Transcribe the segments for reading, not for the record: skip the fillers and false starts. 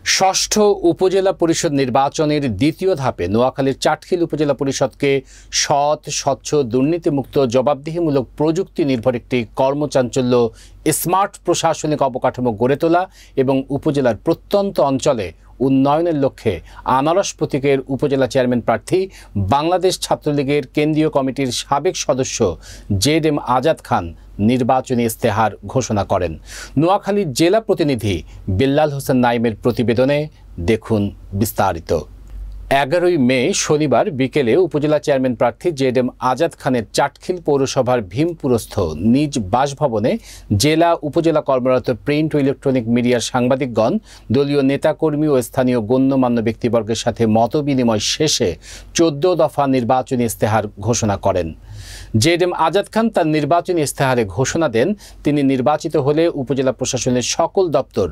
ষষ্ঠ উপজেলা পরিষদ নির্বাচনের দ্বিতীয় ধাপে নোয়াখালীর চাটখিল উপজেলা পরিষদকে সৎ, স্বচ্ছ, দুর্নীতিমুক্ত, জবাবদিহিমূলক প্রযুক্তি নির্ভর একটি কর্মচাঞ্চল্য স্মার্ট প্রশাসনিক অবকাঠামো গড়ে তোলা এবং উপজেলার প্রত্যন্ত অঞ্চলে উন্নয়নের লক্ষ্যে আনারস প্রতীকের উপজেলা চেয়ারম্যান প্রার্থী বাংলাদেশ ছাত্রলীগের কেন্দ্রীয় কমিটির সাবেক সদস্য জেড.এম. আজাদ খান নির্বাচনী ইস্তেহার ঘোষণা করেন। নোয়াখালী জেলা প্রতিনিধি বিল্লাল হোসেন নাইমের প্রতিবেদনে দেখুন বিস্তারিত। 11 মে শনিবার বিকেলে উপজেলা চেয়ারম্যান প্রার্থী জেড.এম. আজাদ খানের চাটখিল পৌরসভার ভীমপুরস্থ নিজ বাসভবনে জেলা উপজেলা কর্মরত প্রিন্ট ও ইলেকট্রনিক মিডিয়ার সাংবাদিকগণ, দলীয় নেতাকর্মী ও স্থানীয় গণ্যমান্য ব্যক্তিবর্গের সাথে মতবিনিময় শেষে 14 দফা নির্বাচনী ইস্তেহার ঘোষণা করেন। জেড.এম. আজাদ খান তার নির্বাচনী ইস্তেহারে ঘোষণা দেন, তিনি নির্বাচিত হলে উপজেলা প্রশাসনের সকল দপ্তর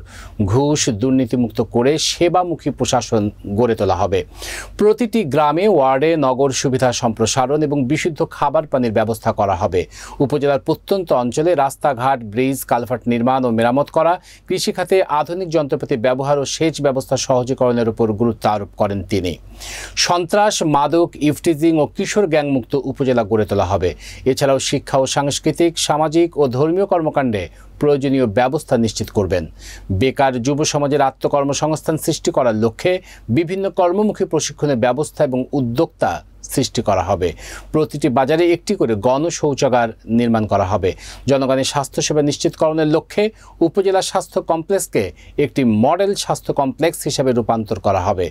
ঘুষ দুর্নীতিমুক্ত করে সেবামুখী প্রশাসন গড়ে তোলা হবে। প্রতিটি গ্রামে ওয়ার্ডে নগর সুবিধা সম্প্রসারণ এবং বিশুদ্ধ খাবার পানির ব্যবস্থা করা হবে। উপজেলার প্রত্যন্ত অঞ্চলে রাস্তাঘাট, ব্রিজ, কালভার্ট নির্মাণ ও মেরামত করা, কৃষিখাতে আধুনিক যন্ত্রপাতি ব্যবহার ও সেচ ব্যবস্থা সহজীকরণের উপর গুরুত্ব আরোপ করেন তিনি। সন্ত্রাস, মাদক, ইফটিজিং ও কিশোর গ্যাংমুক্ত উপজেলা গড়ে তোলা হবে। এছাড়াও শিক্ষা ও সাংস্কৃতিক, সামাজিক ও ধর্মীয় কর্মকাণ্ডে প্রয়োজনীয় ব্যবস্থা নিশ্চিত করবেন। বেকার যুব সমাজের আত্মকর্মসংস্থান সৃষ্টি করার লক্ষ্যে বিভিন্ন কর্মমুখী প্রশিক্ষণের ব্যবস্থা এবং উদ্যোক্তা সৃষ্টি করা হবে। প্রতিটি বাজারে একটি করে গণশৌচাগার নির্মাণ করা হবে। জনগণের স্বাস্থ্যসেবা নিশ্চিতকরণের লক্ষ্যে উপজেলা স্বাস্থ্য কমপ্লেক্সকে একটি মডেল স্বাস্থ্য কমপ্লেক্স হিসেবে রূপান্তর করা হবে।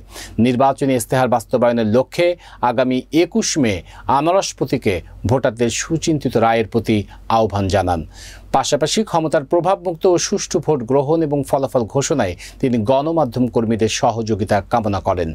নির্বাচনী ইস্তেহার বাস্তবায়নের লক্ষ্যে আগামী 21 মে আনারস প্রতীকে ভোটারদের সুচিন্তিত রায়ের প্রতি আহ্বান জানান। পাশাপাশি ক্ষমতার প্রভাবমুক্ত ও সুষ্ঠু ভোট গ্রহণ এবং ফলাফল ঘোষণায় তিনি গণমাধ্যম কর্মীদের সহযোগিতা কামনা করেন।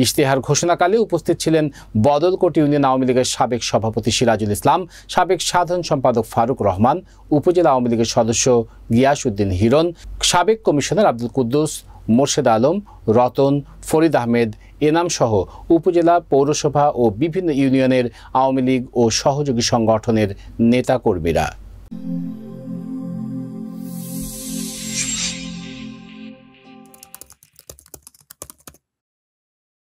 ইশতেহার ঘোষণাকালে উপস্থিত ছিলেন বদলকোট ইউনিয়ন আওয়ামী লীগের সাবেক সভাপতি সিরাজুল ইসলাম, সাবেক সাধারণ সম্পাদক ফারুক রহমান, উপজেলা আওয়ামী লীগের সদস্য গিয়াসউদ্দিন হিরণ, সাবেক কমিশনার আব্দুল কুদ্দুস, মোর্শেদ আলম, রতন, ফরিদ আহমেদ, এনাম সহ উপজেলা, পৌরসভা ও বিভিন্ন ইউনিয়নের আওয়ামী লীগ ও সহযোগী সংগঠনের নেতাকর্মীরা।